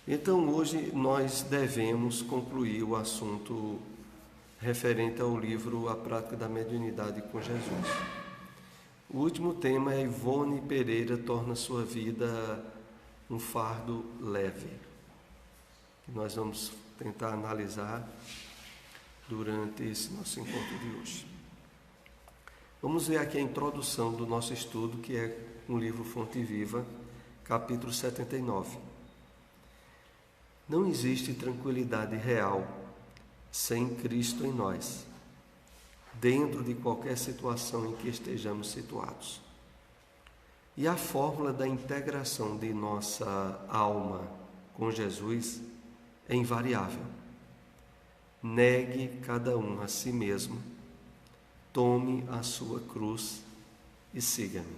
Então, hoje nós devemos concluir o assunto referente ao livro A Prática da Mediunidade com Jesus. O último tema é Ivone Pereira torna sua vida um fardo leve, que nós vamos tentar analisar durante esse nosso encontro de hoje. Vamos ver aqui a introdução do nosso estudo, que é um livro Fonte Viva, capítulo 79. Não existe tranquilidade real sem Cristo em nós, dentro de qualquer situação em que estejamos situados. E a fórmula da integração de nossa alma com Jesus é invariável. Negue cada um a si mesmo, tome a sua cruz e siga-me.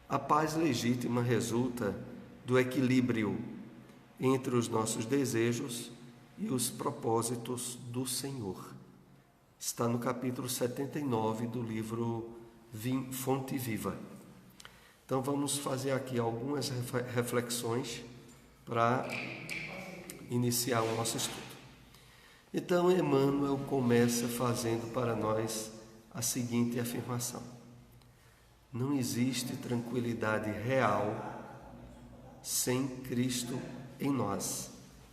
A paz legítima resulta do equilíbrio entre os nossos desejos e os propósitos do Senhor. Está no capítulo 79 do livro Fonte Viva. Então vamos fazer aqui algumas reflexões para iniciar o nosso estudo. Então Emmanuel começa fazendo para nós a seguinte afirmação: não existe tranquilidade real sem Cristo em nós,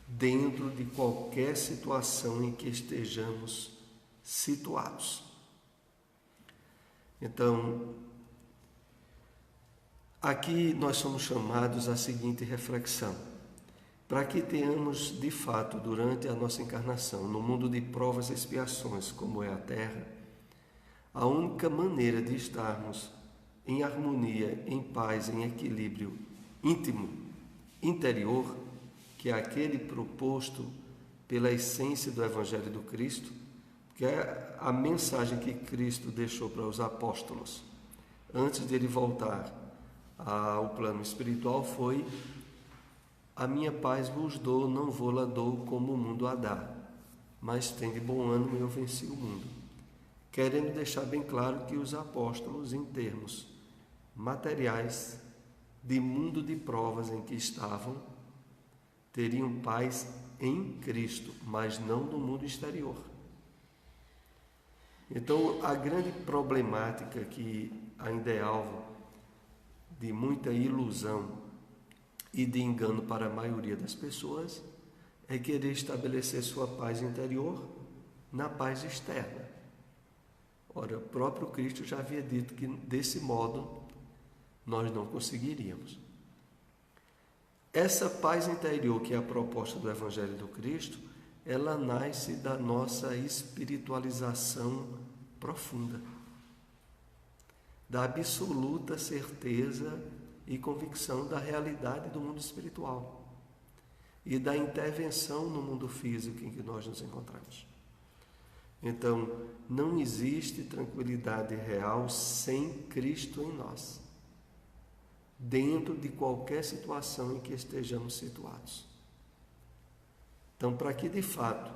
dentro de qualquer situação em que estejamos situados. Então, aqui nós somos chamados à seguinte reflexão: para que tenhamos de fato, durante a nossa encarnação, no mundo de provas e expiações, como é a Terra, a única maneira de estarmos em harmonia, em paz, em equilíbrio íntimo, interior, que é aquele proposto pela essência do Evangelho do Cristo, que é a mensagem que Cristo deixou para os apóstolos antes de ele voltar ao plano espiritual, foi: a minha paz vos dou, não vou-la dou como o mundo a dá, mas tende bom ânimo, eu venci o mundo. Querendo deixar bem claro que os apóstolos, em termos materiais, de mundo de provas em que estavam, teriam paz em Cristo, mas não no mundo exterior. Então, a grande problemática que ainda é alvo de muita ilusão e de engano para a maioria das pessoas é querer estabelecer sua paz interior na paz externa. Ora, o próprio Cristo já havia dito que desse modo nós não conseguiríamos. Essa paz interior, que é a proposta do Evangelho do Cristo, ela nasce da nossa espiritualização profunda, da absoluta certeza e convicção da realidade do mundo espiritual e da intervenção no mundo físico em que nós nos encontramos. Então, não existe tranquilidade real sem Cristo em nós, dentro de qualquer situação em que estejamos situados. Então, para que de fato,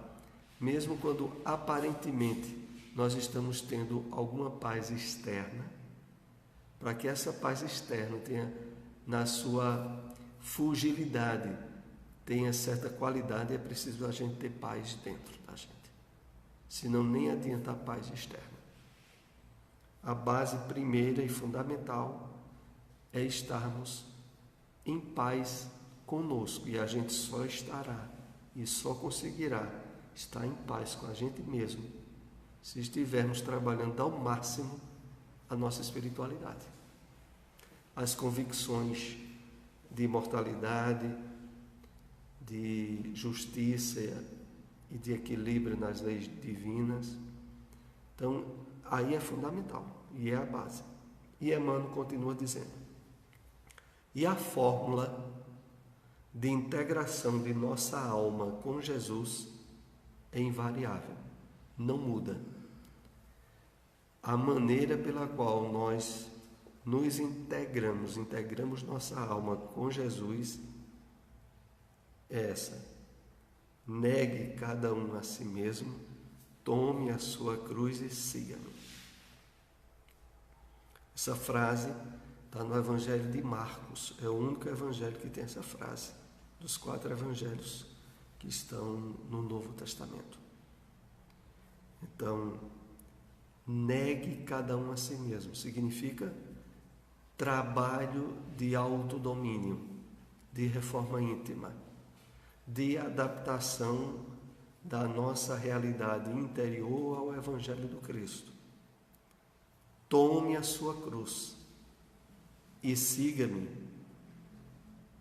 mesmo quando aparentemente nós estamos tendo alguma paz externa, para que essa paz externa tenha, na sua fragilidade, tenha certa qualidade, é preciso a gente ter paz dentro da gente. Senão nem adianta a paz externa. A base primeira e fundamental é estarmos em paz conosco, e a gente só estará e só conseguirá estar em paz com a gente mesmo se estivermos trabalhando ao máximo a nossa espiritualidade, as convicções de imortalidade, de justiça e de equilíbrio nas leis divinas. Então, aí é fundamental e é a base. E Emmanuel continua dizendo: e a fórmula de integração de nossa alma com Jesus é invariável, não muda. A maneira pela qual nós nos integramos nossa alma com Jesus é essa: negue cada um a si mesmo, tome a sua cruz e siga-me. Essa frase está no Evangelho de Marcos, é o único evangelho que tem essa frase. dos 4 evangelhos que estão no Novo Testamento. Então, negue cada um a si mesmo. Significa trabalho de autodomínio, de reforma íntima, de adaptação da nossa realidade interior ao Evangelho do Cristo. Tome a sua cruz e siga-me.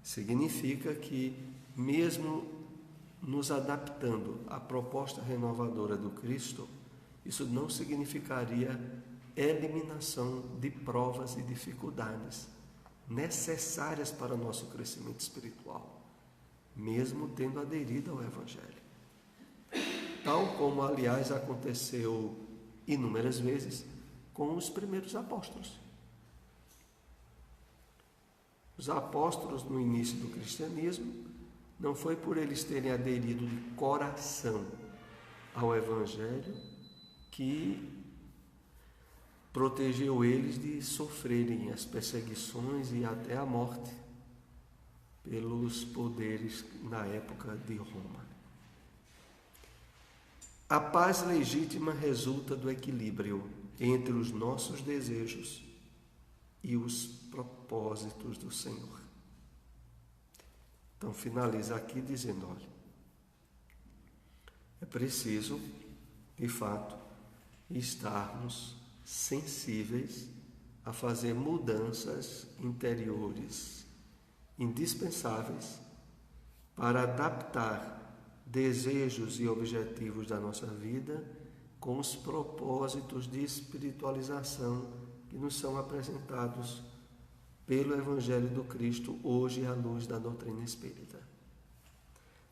Significa que, mesmo nos adaptando à proposta renovadora do Cristo, isso não significaria eliminação de provas e dificuldades necessárias para o nosso crescimento espiritual, mesmo tendo aderido ao Evangelho. Tal como, aliás, aconteceu inúmeras vezes com os primeiros apóstolos. Os apóstolos, no início do cristianismo, não foi por eles terem aderido de coração ao Evangelho que protegeu eles de sofrerem as perseguições e até a morte pelos poderes na época de Roma. A paz legítima resulta do equilíbrio entre os nossos desejos e os propósitos do Senhor. Então, finaliza aqui dizendo, olha, é preciso, de fato, estarmos sensíveis a fazer mudanças interiores indispensáveis para adaptar desejos e objetivos da nossa vida com os propósitos de espiritualização que nos são apresentados pelo Evangelho do Cristo hoje à luz da doutrina espírita.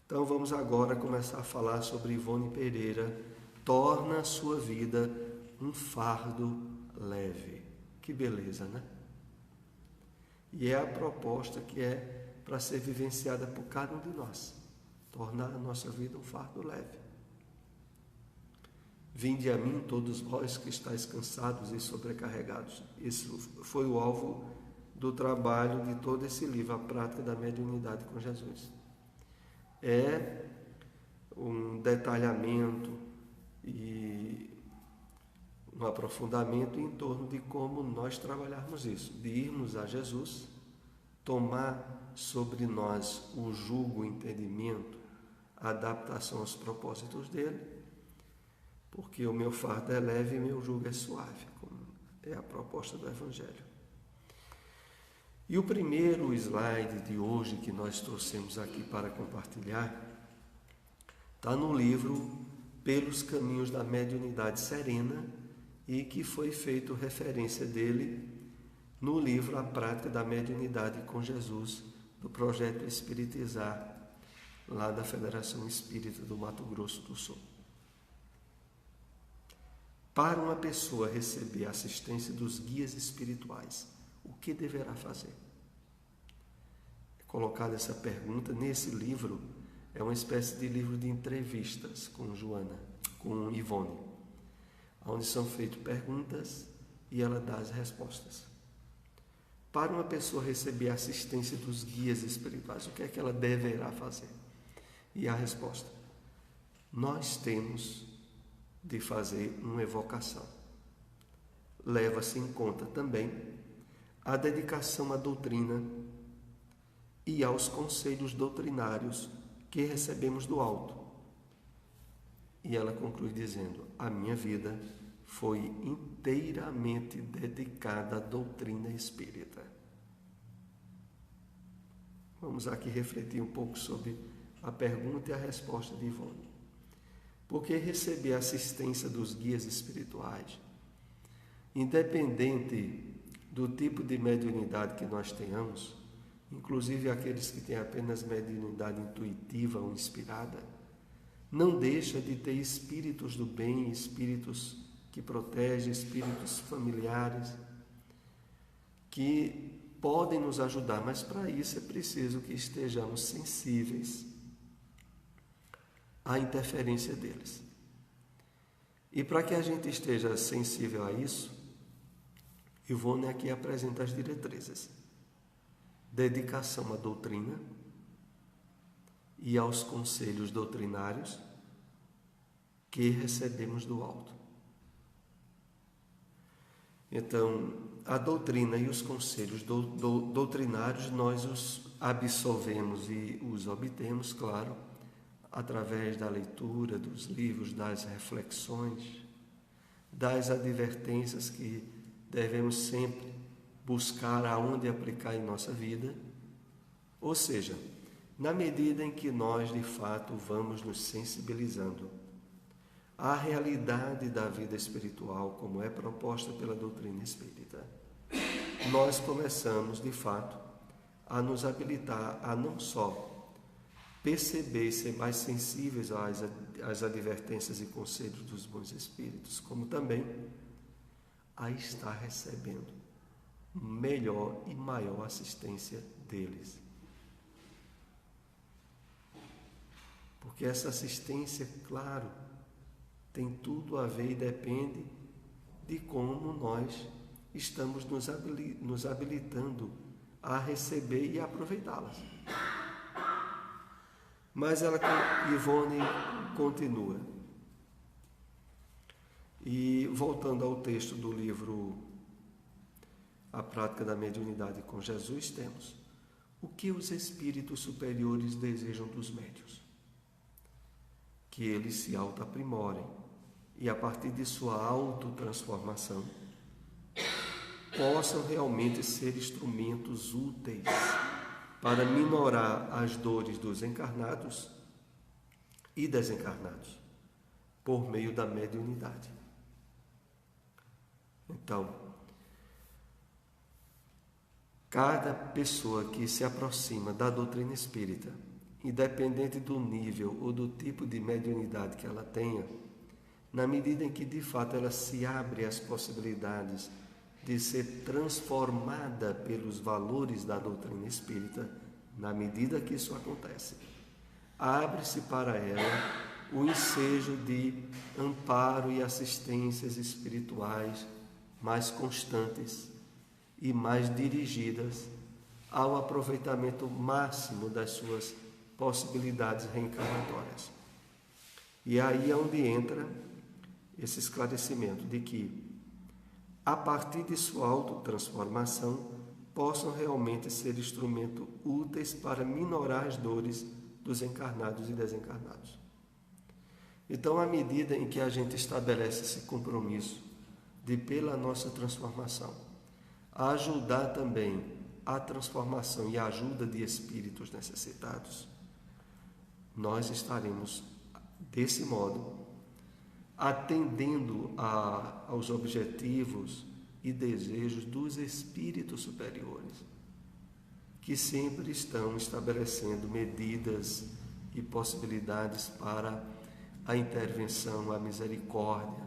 Então vamos agora começar a falar sobre Ivone Pereira. Torna a sua vida um fardo leve. Que beleza, né? E é a proposta que é para ser vivenciada por cada um de nós. Tornar a nossa vida um fardo leve. Vinde a mim todos vós que estáis cansados e sobrecarregados. Isso foi o alvo do trabalho de todo esse livro, A Prática da Mediunidade com Jesus. É um detalhamento e um aprofundamento em torno de como nós trabalharmos isso, de irmos a Jesus, tomar sobre nós o jugo, o entendimento, a adaptação aos propósitos dele, porque o meu fardo é leve e meu jugo é suave, como é a proposta do Evangelho. E o primeiro slide de hoje que nós trouxemos aqui para compartilhar está no livro Pelos Caminhos da Mediunidade Serena e que foi feito referência dele no livro A Prática da Mediunidade com Jesus, do Projeto Espiritizar, lá da Federação Espírita do Mato Grosso do Sul. Para uma pessoa receber a assistência dos guias espirituais, o que deverá fazer? É colocada essa pergunta nesse livro, é uma espécie de livro de entrevistas com Ivone, onde são feitas perguntas e ela dá as respostas. Para uma pessoa receber a assistência dos guias espirituais, o que é que ela deverá fazer? E a resposta: nós temos de fazer uma evocação. Leva-se em conta também a dedicação à doutrina e aos conselhos doutrinários que recebemos do alto. E ela conclui dizendo: a minha vida foi inteiramente dedicada à doutrina espírita. Vamos aqui refletir um pouco sobre a pergunta e a resposta de Ivone. Porque receber a assistência dos guias espirituais, independente do tipo de mediunidade que nós tenhamos, inclusive aqueles que têm apenas mediunidade intuitiva ou inspirada, não deixa de ter espíritos do bem, espíritos que protegem, espíritos familiares, que podem nos ajudar, mas para isso é preciso que estejamos sensíveis à interferência deles. E para que a gente esteja sensível a isso, Ivone aqui apresenta as diretrizes: dedicação à doutrina, e aos conselhos doutrinários que recebemos do alto. Então, a doutrina e os conselhos doutrinários nós os absorvemos e os obtemos, claro, através da leitura dos livros, das reflexões, das advertências que devemos sempre buscar aonde aplicar em nossa vida. Ou seja, na medida em que nós, de fato, vamos nos sensibilizando à realidade da vida espiritual, como é proposta pela doutrina espírita, nós começamos, de fato, a nos habilitar a não só perceber e ser mais sensíveis às advertências e conselhos dos bons espíritos, como também a estar recebendo melhor e maior assistência deles. Porque essa assistência, claro, tem tudo a ver e depende de como nós estamos nos habilitando a receber e aproveitá-las. Mas Ivone continua. E voltando ao texto do livro A Prática da Mediunidade com Jesus, temos: o que os espíritos superiores desejam dos médiuns? Que eles se auto-aprimorem e, a partir de sua autotransformação, possam realmente ser instrumentos úteis para minorar as dores dos encarnados e desencarnados por meio da mediunidade. Então, cada pessoa que se aproxima da doutrina espírita, independente do nível ou do tipo de mediunidade que ela tenha, na medida em que de fato ela se abre às possibilidades de ser transformada pelos valores da doutrina espírita, na medida que isso acontece, abre-se para ela o ensejo de amparo e assistências espirituais mais constantes e mais dirigidas ao aproveitamento máximo das suas possibilidades reencarnatórias. E aí é onde entra esse esclarecimento de que, a partir de sua autotransformação, possam realmente ser instrumentos úteis para minorar as dores dos encarnados e desencarnados. Então, à medida em que a gente estabelece esse compromisso de, pela nossa transformação, ajudar também a transformação e a ajuda de espíritos necessitados, nós estaremos, desse modo, atendendo aos objetivos e desejos dos espíritos superiores, que sempre estão estabelecendo medidas e possibilidades para a intervenção, a misericórdia,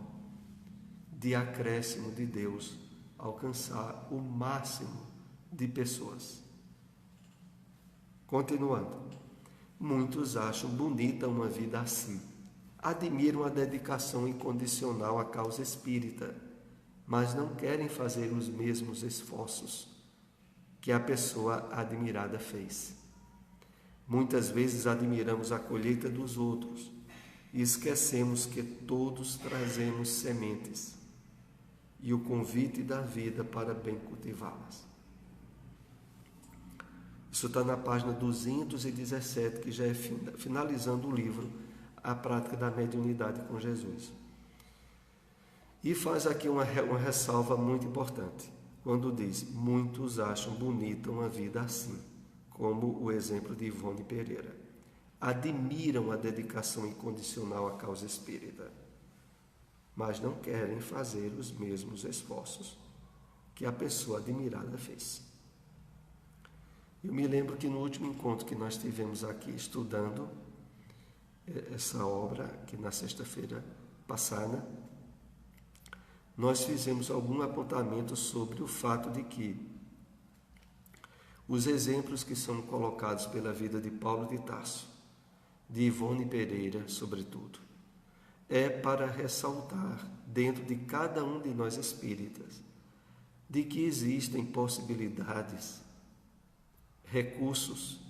de acréscimo de Deus, alcançar o máximo de pessoas. Continuando, muitos acham bonita uma vida assim, admiram a dedicação incondicional à causa espírita, mas não querem fazer os mesmos esforços que a pessoa admirada fez. Muitas vezes admiramos a colheita dos outros e esquecemos que todos trazemos sementes e o convite da vida para bem cultivá-las. Isso está na página 217, que já é finalizando o livro A Prática da Mediunidade com Jesus. E faz aqui uma ressalva muito importante, quando diz: muitos acham bonita uma vida assim, como o exemplo de Ivone Pereira. Admiram a dedicação incondicional à causa espírita, mas não querem fazer os mesmos esforços que a pessoa admirada fez. Eu me lembro que no último encontro que nós tivemos aqui estudando essa obra, que na sexta-feira passada, nós fizemos algum apontamento sobre o fato de que os exemplos que são colocados pela vida de Paulo de Tarso, de Ivone Pereira, sobretudo, é para ressaltar dentro de cada um de nós espíritas de que existem possibilidades, recursos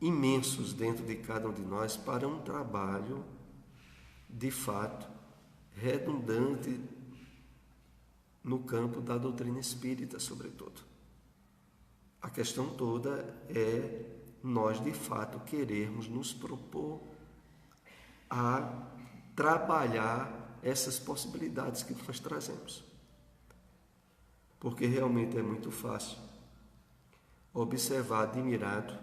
imensos dentro de cada um de nós para um trabalho, de fato, redundante no campo da doutrina espírita, sobretudo. A questão toda é nós, de fato, querermos nos propor a trabalhar essas possibilidades que nós trazemos. Porque realmente é muito fácil observar, admirado,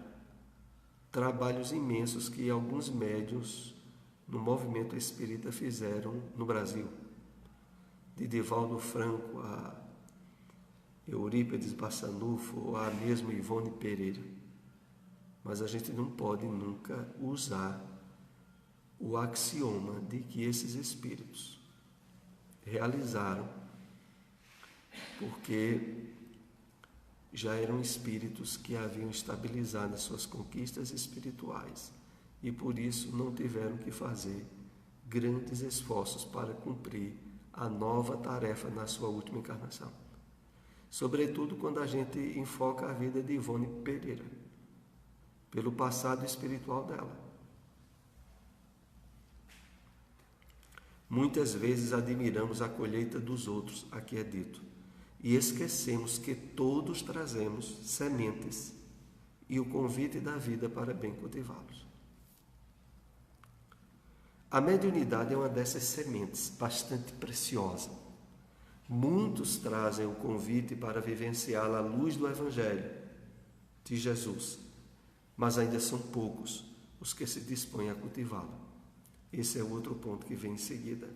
trabalhos imensos que alguns médiuns no movimento espírita fizeram no Brasil. De Divaldo Franco a Eurípides Bassanufo, a mesmo Ivone Pereira. Mas a gente não pode nunca usar o axioma de que esses espíritos realizaram, porque já eram espíritos que haviam estabilizado as suas conquistas espirituais e por isso não tiveram que fazer grandes esforços para cumprir a nova tarefa na sua última encarnação. Sobretudo quando a gente enfoca a vida de Ivone Pereira, pelo passado espiritual dela. Muitas vezes admiramos a colheita dos outros, aqui é dito, e esquecemos que todos trazemos sementes e o convite da vida para bem cultivá-los. A mediunidade é uma dessas sementes bastante preciosa. Muitos trazem o convite para vivenciá-la à luz do Evangelho de Jesus, mas ainda são poucos os que se dispõem a cultivá-la. Esse é o outro ponto que vem em seguida.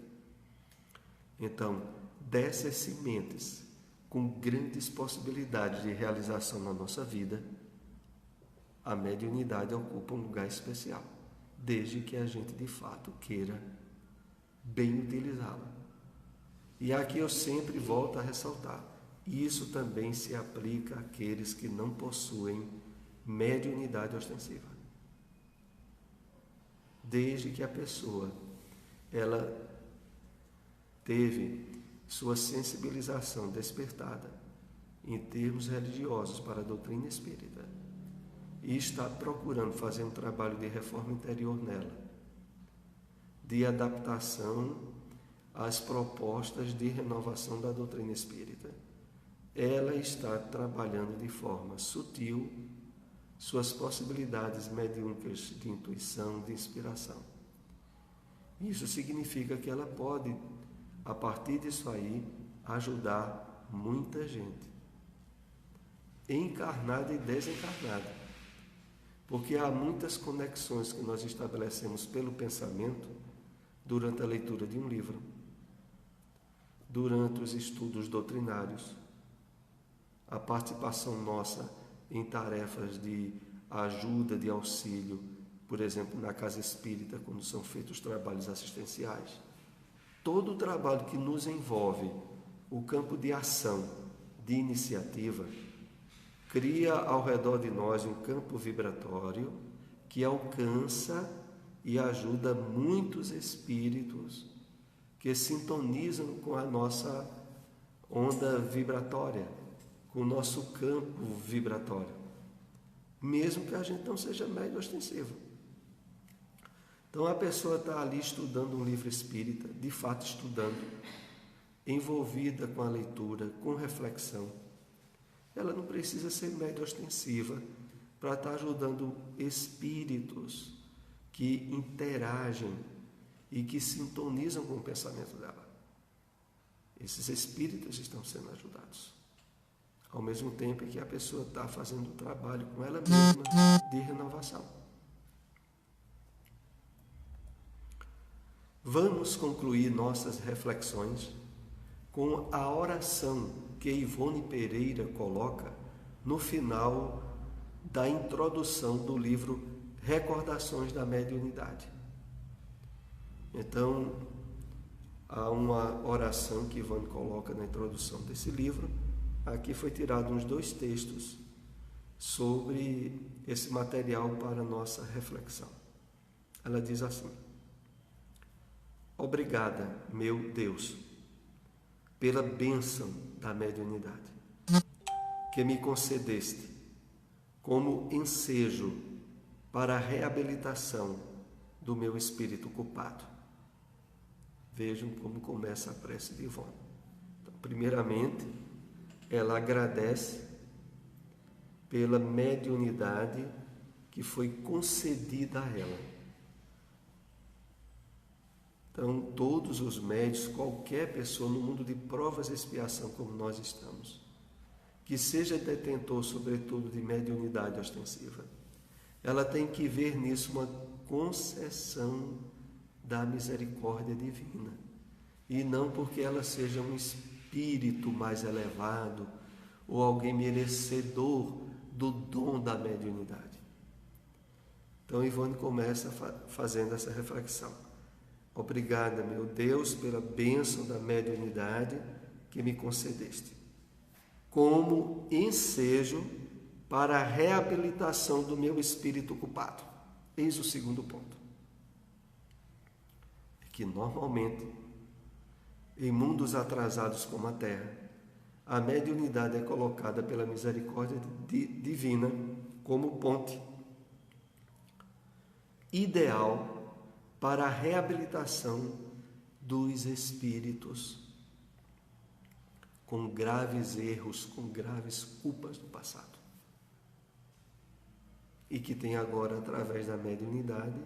Então, dessas sementes com grandes possibilidades de realização na nossa vida, a mediunidade ocupa um lugar especial, desde que a gente de fato queira bem utilizá-la. E aqui eu sempre volto a ressaltar, isso também se aplica àqueles que não possuem mediunidade ostensiva. Desde que a pessoa ela teve sua sensibilização despertada em termos religiosos para a doutrina espírita e está procurando fazer um trabalho de reforma interior nela, de adaptação às propostas de renovação da doutrina espírita, ela está trabalhando de forma sutil suas possibilidades mediúnicas de intuição, de inspiração. Isso significa que ela pode, a partir disso aí, ajudar muita gente, encarnada e desencarnada, porque há muitas conexões que nós estabelecemos pelo pensamento durante a leitura de um livro, durante os estudos doutrinários, a participação nossa em tarefas de ajuda, de auxílio, por exemplo, na casa espírita, quando são feitos trabalhos assistenciais. Todo o trabalho que nos envolve o campo de ação, de iniciativa, cria ao redor de nós um campo vibratório que alcança e ajuda muitos espíritos que sintonizam com a nossa onda vibratória, com o nosso campo vibratório, mesmo que a gente não seja médio ostensivo. Então a pessoa está ali estudando um livro espírita, de fato estudando, envolvida com a leitura, com reflexão. Ela não precisa ser médio ostensiva para estar ajudando espíritos que interagem e que sintonizam com o pensamento dela. Esses espíritos estão sendo ajudados, ao mesmo tempo que a pessoa está fazendo um trabalho com ela mesma de renovação. Vamos concluir nossas reflexões com a oração que Ivone Pereira coloca no final da introdução do livro Recordações da Mediunidade. Então, há uma oração que Ivone coloca na introdução desse livro. Aqui foi tirado uns 2 textos sobre esse material para nossa reflexão. Ela diz assim: obrigada, meu Deus, pela bênção da mediunidade que me concedeste como ensejo para a reabilitação do meu espírito culpado. Vejam como começa a prece de Ivone. Então, primeiramente, ela agradece pela mediunidade que foi concedida a ela. Então, todos os médios, qualquer pessoa no mundo de provas e expiação como nós estamos, que seja detentor, sobretudo, de mediunidade ostensiva, ela tem que ver nisso uma concessão da misericórdia divina, e não porque ela seja um espírito mais elevado ou alguém merecedor do dom da mediunidade. Então, Ivone começa fazendo essa reflexão. Obrigada, meu Deus, pela bênção da mediunidade que me concedeste, como ensejo para a reabilitação do meu espírito culpado. Eis o segundo ponto. É que normalmente, em mundos atrasados como a Terra, a mediunidade é colocada pela misericórdia divina como ponte ideal para a reabilitação dos espíritos com graves erros, com graves culpas do passado. E que tem agora, através da mediunidade,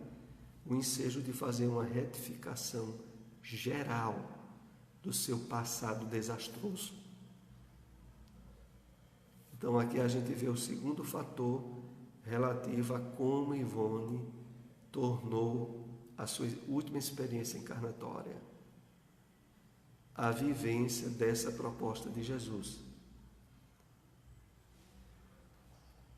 o ensejo de fazer uma retificação geral do seu passado desastroso. Então aqui a gente vê o segundo fator relativo a como Ivone tornou a sua última experiência encarnatória a vivência dessa proposta de Jesus.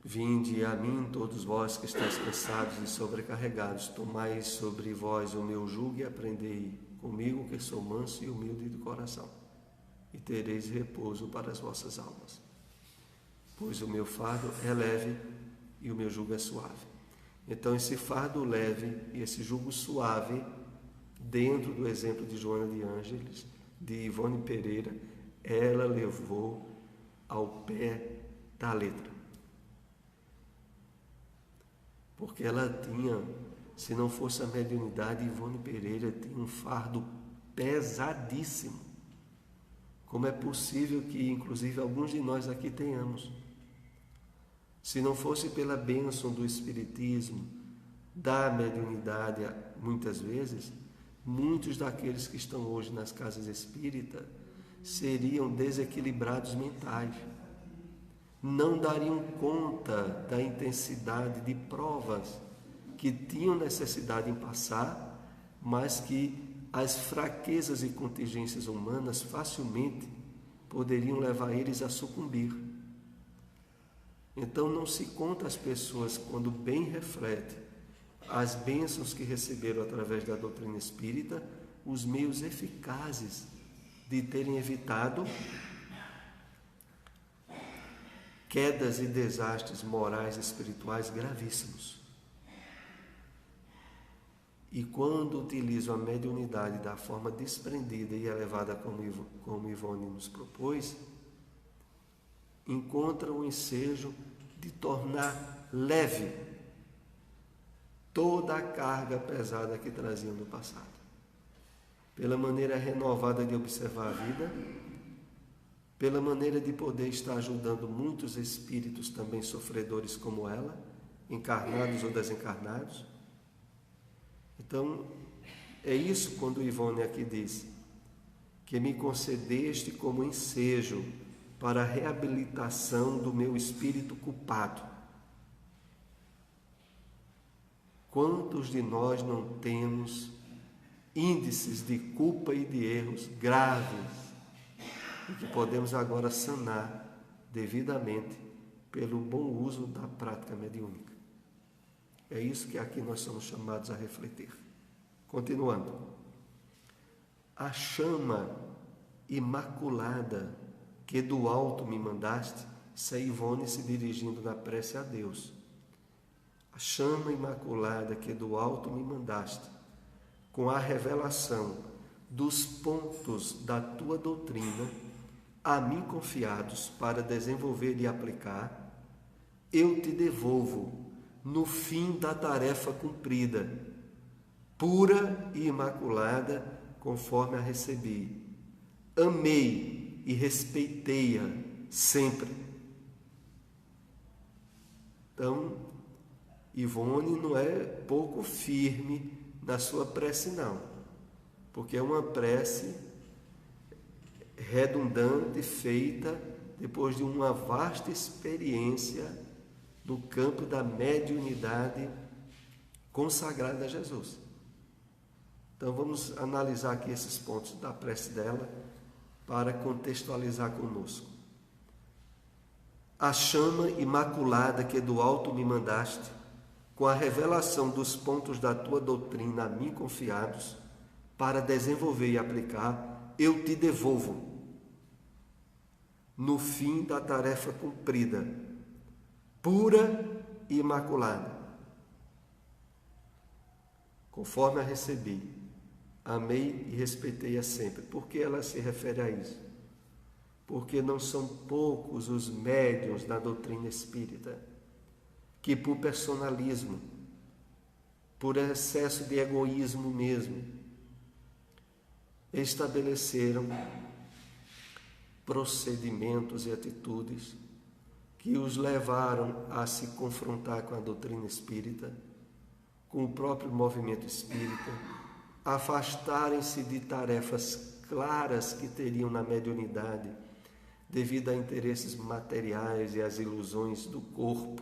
Vinde a mim, todos vós que estáis cansados e sobrecarregados, tomai sobre vós o meu jugo e aprendei comigo, que sou manso e humilde de coração, e tereis repouso para as vossas almas. Pois o meu fardo é leve e o meu jugo é suave. Então, esse fardo leve e esse jugo suave, dentro do exemplo de Joana de Ângeles, de Ivone Pereira, ela levou ao pé da letra. Porque ela tinha, se não fosse a mediunidade, Ivone Pereira tinha um fardo pesadíssimo. Como é possível que, inclusive, alguns de nós aqui tenhamos? Se não fosse pela bênção do Espiritismo, da mediunidade, muitas vezes, muitos daqueles que estão hoje nas casas espíritas seriam desequilibrados mentais. Não dariam conta da intensidade de provas que tinham necessidade em passar, mas que as fraquezas e contingências humanas facilmente poderiam levar eles a sucumbir. Então não se conta as pessoas, quando bem reflete as bênçãos que receberam através da doutrina espírita, os meios eficazes de terem evitado quedas e desastres morais e espirituais gravíssimos. E quando utilizam a mediunidade da forma desprendida e elevada como Ivone nos propôs, encontram o ensejo de tornar leve toda a carga pesada que traziam do passado. Pela maneira renovada de observar a vida, pela maneira de poder estar ajudando muitos espíritos também sofredores como ela, encarnados ou desencarnados. Então, é isso quando Ivone aqui diz que me concedeste como ensejo para a reabilitação do meu espírito culpado. Quantos de nós não temos índices de culpa e de erros graves e que podemos agora sanar devidamente pelo bom uso da prática mediúnica? É isso que aqui nós somos chamados a refletir. Continuando. A chama imaculada que do alto me mandaste, isso é Ivone se dirigindo na prece a Deus. A chama imaculada que do alto me mandaste, com a revelação dos pontos da tua doutrina, a mim confiados para desenvolver e aplicar, eu te devolvo no fim da tarefa cumprida, pura e imaculada, conforme a recebi. Amei e respeitei-a sempre. Então, Ivone não é pouco firme na sua prece, não, porque é uma prece redundante, feita depois de uma vasta experiência no campo da mediunidade consagrada a Jesus. Então vamos analisar aqui esses pontos da prece dela para contextualizar conosco. A chama imaculada que do alto me mandaste, com a revelação dos pontos da tua doutrina a mim confiados, para desenvolver e aplicar, eu te devolvo no fim da tarefa cumprida, pura e imaculada, conforme a recebi. Amei e respeitei-a sempre. Por que ela se refere a isso? Porque não são poucos os médiuns da doutrina espírita que, por personalismo, por excesso de egoísmo mesmo, estabeleceram procedimentos e atitudes que os levaram a se confrontar com a doutrina espírita, com o próprio movimento espírita, afastarem-se de tarefas claras que teriam na mediunidade, devido a interesses materiais e às ilusões do corpo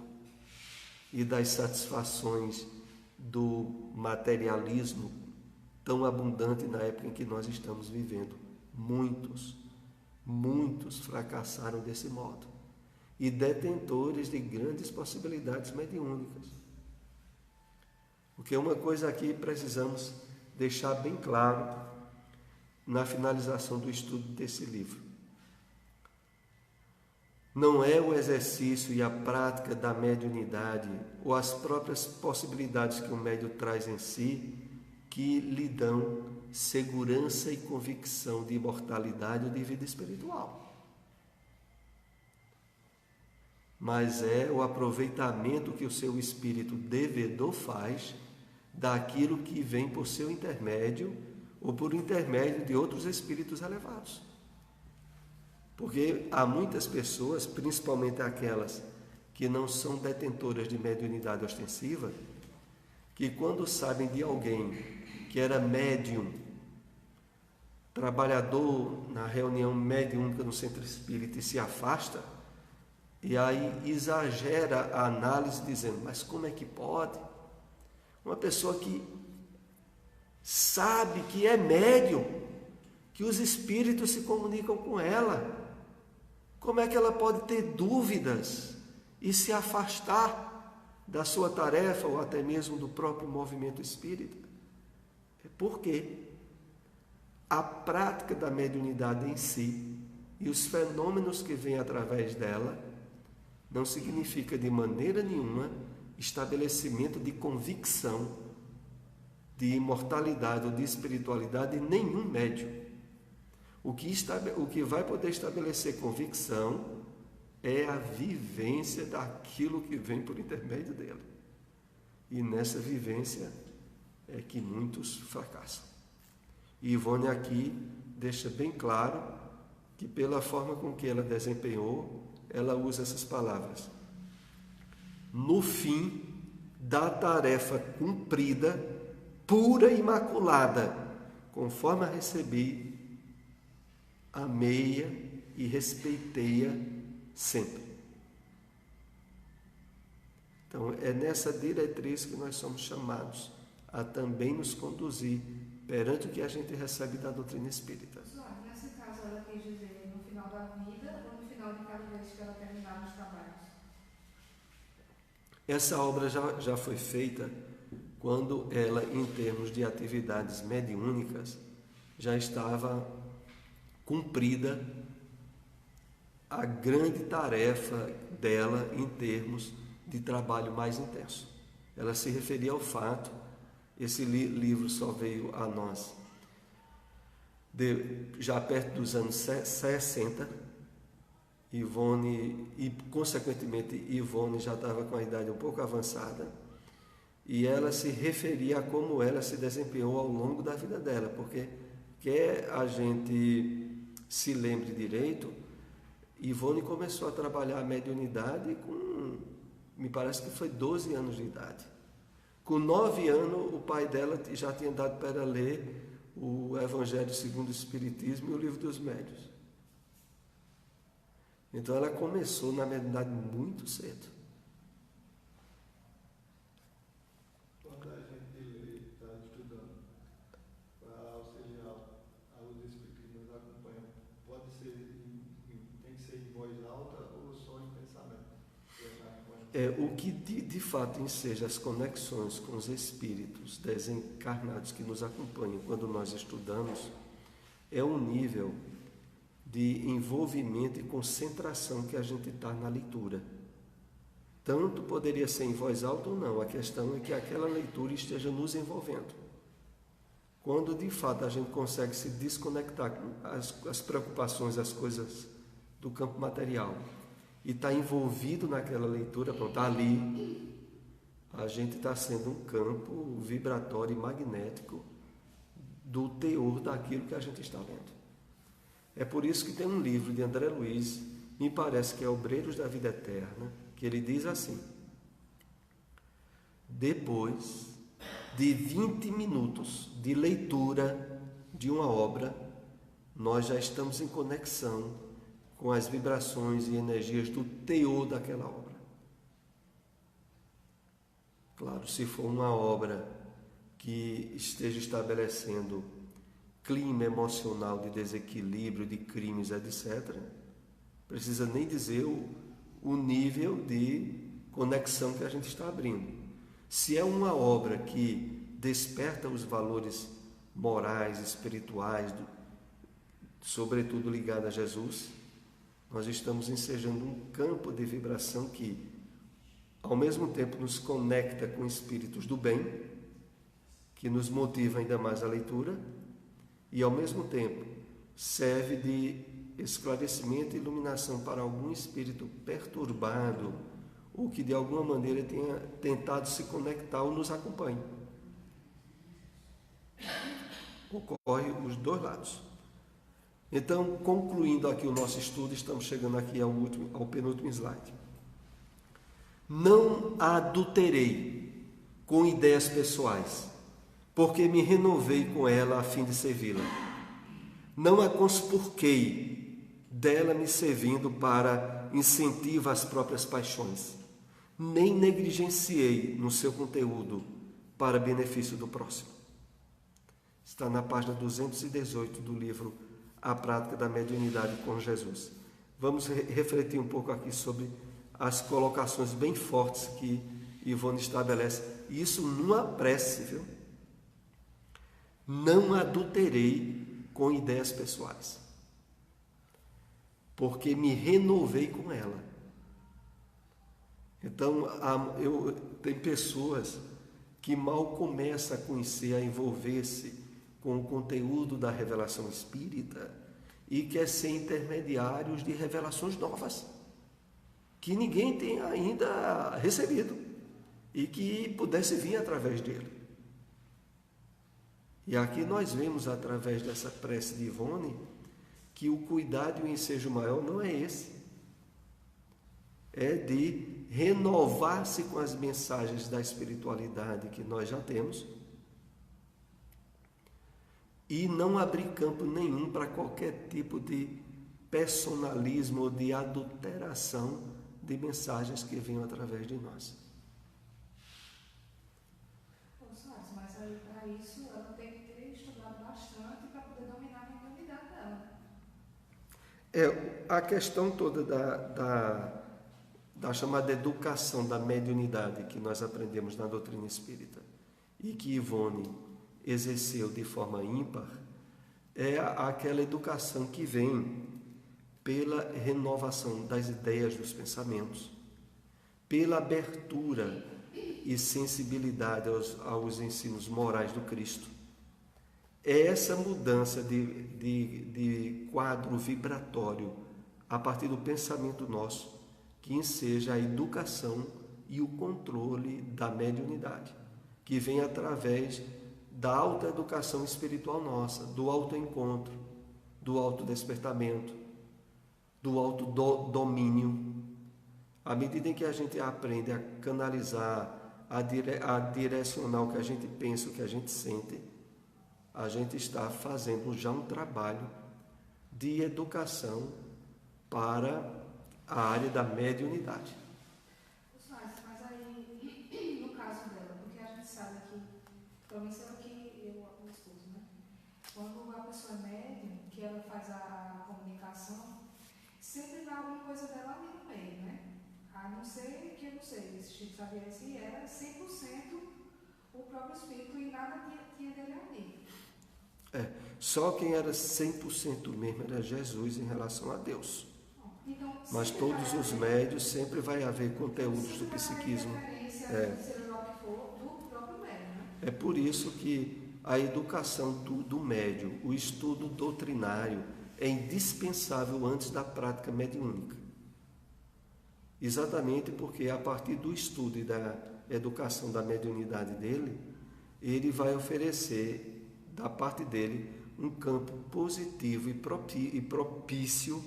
e das satisfações do materialismo tão abundante na época em que nós estamos vivendo. Muitos fracassaram desse modo e detentores de grandes possibilidades mediúnicas. Porque uma coisa aqui precisamos deixar bem claro na finalização do estudo desse livro. Não é o exercício e a prática da mediunidade ou as próprias possibilidades que o médium traz em si que lhe dão segurança e convicção de imortalidade ou de vida espiritual. Mas é o aproveitamento que o seu espírito devedor faz daquilo que vem por seu intermédio ou por intermédio de outros espíritos elevados. Porque há muitas pessoas, principalmente aquelas que não são detentoras de mediunidade ostensiva, que quando sabem de alguém que era médium, trabalhador na reunião mediúnica no centro espírita e se afasta, e aí exagera a análise dizendo, mas como é que pode? Uma pessoa que sabe que é médium, que os espíritos se comunicam com ela, como é que ela pode ter dúvidas e se afastar da sua tarefa ou até mesmo do próprio movimento espírita? É porque a prática da mediunidade em si e os fenômenos que vêm através dela não significa de maneira nenhuma estabelecimento de convicção de imortalidade ou de espiritualidade em nenhum médium. O que vai poder estabelecer convicção é a vivência daquilo que vem por intermédio dele. E nessa vivência é que muitos fracassam. E Ivone aqui deixa bem claro que pela forma com que ela desempenhou, ela usa essas palavras. No fim da tarefa cumprida, pura e imaculada, conforme a recebi, amei-a e respeitei-a sempre. Então, é nessa diretriz que nós somos chamados a também nos conduzir perante o que a gente recebe da doutrina espírita. Nesse caso, ela quis dizer no final da vida ou no final de cada vez que ela terminar os trabalhos? Essa obra já foi feita quando ela, em termos de atividades mediúnicas, já estava cumprida a grande tarefa dela em termos de trabalho mais intenso. Ela se referia ao fato, esse livro só veio a nós já perto dos anos 60, Ivone, e consequentemente Ivone já estava com a idade um pouco avançada, e ela se referia a como ela se desempenhou ao longo da vida dela, porque quer a gente se lembre direito, Ivone começou a trabalhar a mediunidade com, me parece que foi 12 anos de idade. Com 9 anos, o pai dela já tinha dado para ela ler o Evangelho segundo o Espiritismo e o Livro dos Médiuns. Então ela começou na mediunidade muito cedo. Quando a gente está estudando para auxiliar os espíritos que nos acompanham, pode ser, tem que ser em voz alta ou só em pensamento? O que de fato enseja as conexões com os espíritos desencarnados que nos acompanham quando nós estudamos é um nível de envolvimento e concentração que a gente está na leitura. Tanto poderia ser em voz alta ou não, a questão é que aquela leitura esteja nos envolvendo. Quando de fato a gente consegue se desconectar com as preocupações, as coisas do campo material, e está envolvido naquela leitura, pronto, ali a gente está sendo um campo vibratório e magnético do teor daquilo que a gente está lendo. É por isso que tem um livro de André Luiz, me parece que é Obreiros da Vida Eterna, que ele diz assim: depois de 20 minutos de leitura de uma obra, nós já estamos em conexão com as vibrações e energias do teor daquela obra. Claro, se for uma obra que esteja estabelecendo clima emocional de desequilíbrio, de crimes, etc., precisa nem dizer o nível de conexão que a gente está abrindo. Se é uma obra que desperta os valores morais, espirituais, sobretudo ligada a Jesus, nós estamos ensejando um campo de vibração que, ao mesmo tempo, nos conecta com espíritos do bem, que nos motiva ainda mais a leitura, e, ao mesmo tempo, serve de esclarecimento e iluminação para algum espírito perturbado ou que, de alguma maneira, tenha tentado se conectar ou nos acompanhe. Ocorre os dois lados. Então, concluindo aqui o nosso estudo, estamos chegando aqui ao penúltimo slide. Não a adulterei com ideias pessoais, porque me renovei com ela a fim de servi-la. Não a conspurquei, dela me servindo para incentivo às próprias paixões, nem negligenciei no seu conteúdo para benefício do próximo. Está na página 218 do livro A Prática da Mediunidade com Jesus. Vamos refletir um pouco aqui sobre as colocações bem fortes que Ivone estabelece. E isso numa prece, viu? Não adulterei com ideias pessoais, porque me renovei com ela. Então, tem pessoas que mal começam a conhecer, a envolver-se com o conteúdo da revelação espírita e quer ser intermediários de revelações novas, que ninguém tem ainda recebido e que pudesse vir através dele. E aqui nós vemos, através dessa prece de Ivone, que o cuidado e o ensejo maior não é esse. É de renovar-se com as mensagens da espiritualidade que nós já temos e não abrir campo nenhum para qualquer tipo de personalismo ou de adulteração de mensagens que venham através de nós. Mas aí, para isso, ela tem que ter estudado bastante para poder dominar a mediunidade dela. A questão toda da chamada educação da mediunidade que nós aprendemos na doutrina espírita e que Ivone exerceu de forma ímpar, é aquela educação que vem pela renovação das ideias, dos pensamentos, pela abertura e sensibilidade aos ensinos morais do Cristo. É essa mudança de quadro vibratório a partir do pensamento nosso, que enseja a educação e o controle da mediunidade, que vem através da autoeducação espiritual nossa, do autoencontro, do autodespertamento, do autodomínio. À medida em que a gente aprende a canalizar, a direcionar o que a gente pensa, o que a gente sente, a gente está fazendo já um trabalho de educação para a área da mediunidade. Mas aí, no caso dela, porque a gente sabe que, pelo menos é o que eu escuto, né? Quando a pessoa é médium, que ela faz a comunicação, sempre vai alguma coisa dela ali no meio, né? A não ser que, eu não sei, esse Chico Xavier se era 100% o próprio espírito e nada tinha dele ali. Só quem era 100% mesmo era Jesus em relação a Deus. Então, mas todos os médios sempre vai haver conteúdos do psiquismo. É por isso que a educação do médium, o estudo doutrinário, é indispensável antes da prática mediúnica. Exatamente porque a partir do estudo e da educação da mediunidade dele, ele vai oferecer, da parte dele, um campo positivo e propício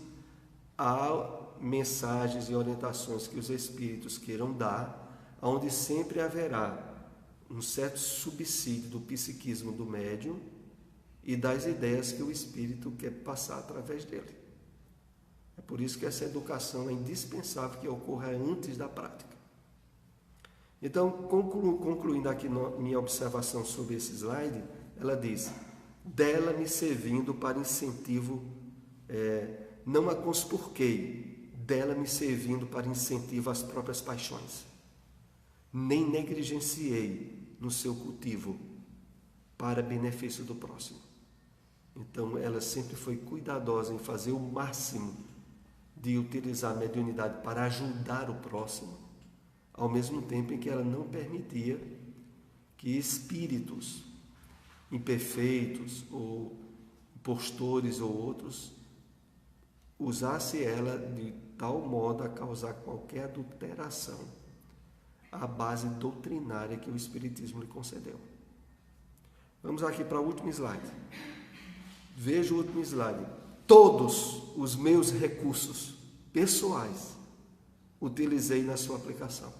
a mensagens e orientações que os espíritos queiram dar, onde sempre haverá um certo subsídio do psiquismo do médium e das ideias que o espírito quer passar através dele. É por isso que essa educação é indispensável que ocorra antes da prática. Então, concluindo aqui minha observação sobre esse slide, ela diz: dela me servindo para incentivo, não a conspurquei, dela me servindo para incentivo às próprias paixões. Nem negligenciei no seu cultivo para benefício do próximo. Então, ela sempre foi cuidadosa em fazer o máximo de utilizar a mediunidade para ajudar o próximo, ao mesmo tempo em que ela não permitia que espíritos imperfeitos ou impostores ou outros usasse ela de tal modo a causar qualquer adulteração à base doutrinária que o Espiritismo lhe concedeu. Vamos aqui para o último slide. Veja o último slide. Todos os meus recursos pessoais utilizei na sua aplicação.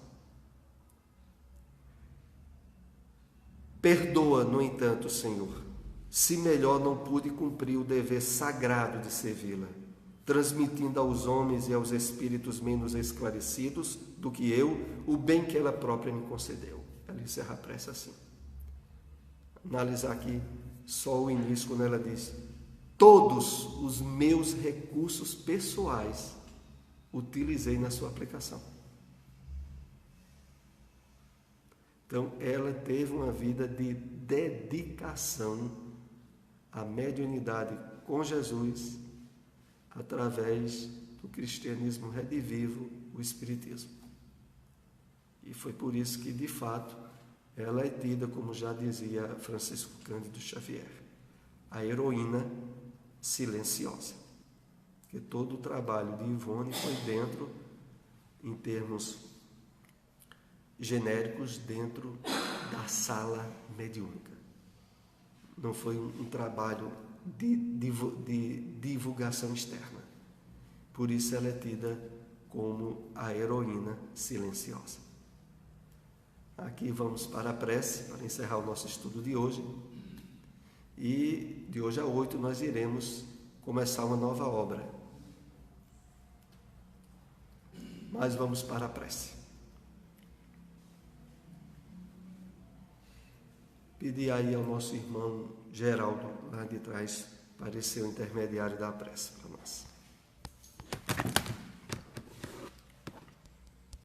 Perdoa, no entanto, Senhor, se melhor não pude cumprir o dever sagrado de servi-la, transmitindo aos homens e aos espíritos menos esclarecidos do que eu o bem que ela própria me concedeu. Ela encerra a prece assim. Analisar aqui só o início, quando ela diz: todos os meus recursos pessoais utilizei na sua aplicação. Então, ela teve uma vida de dedicação à mediunidade com Jesus, através do cristianismo redivivo, o Espiritismo. E foi por isso que, de fato, ela é tida, como já dizia Francisco Cândido Xavier, a heroína silenciosa. Porque todo o trabalho de Ivone foi dentro, em termos genéricos, dentro da sala mediúnica. Não foi um trabalho de divulgação externa. Por isso ela é tida como a heroína silenciosa. Aqui vamos para a prece, para encerrar o nosso estudo de hoje. E de hoje a 8 nós iremos começar uma nova obra. Mas vamos para a prece. Pedir aí ao nosso irmão Geraldo, lá de trás, para ser o intermediário da prece para nós.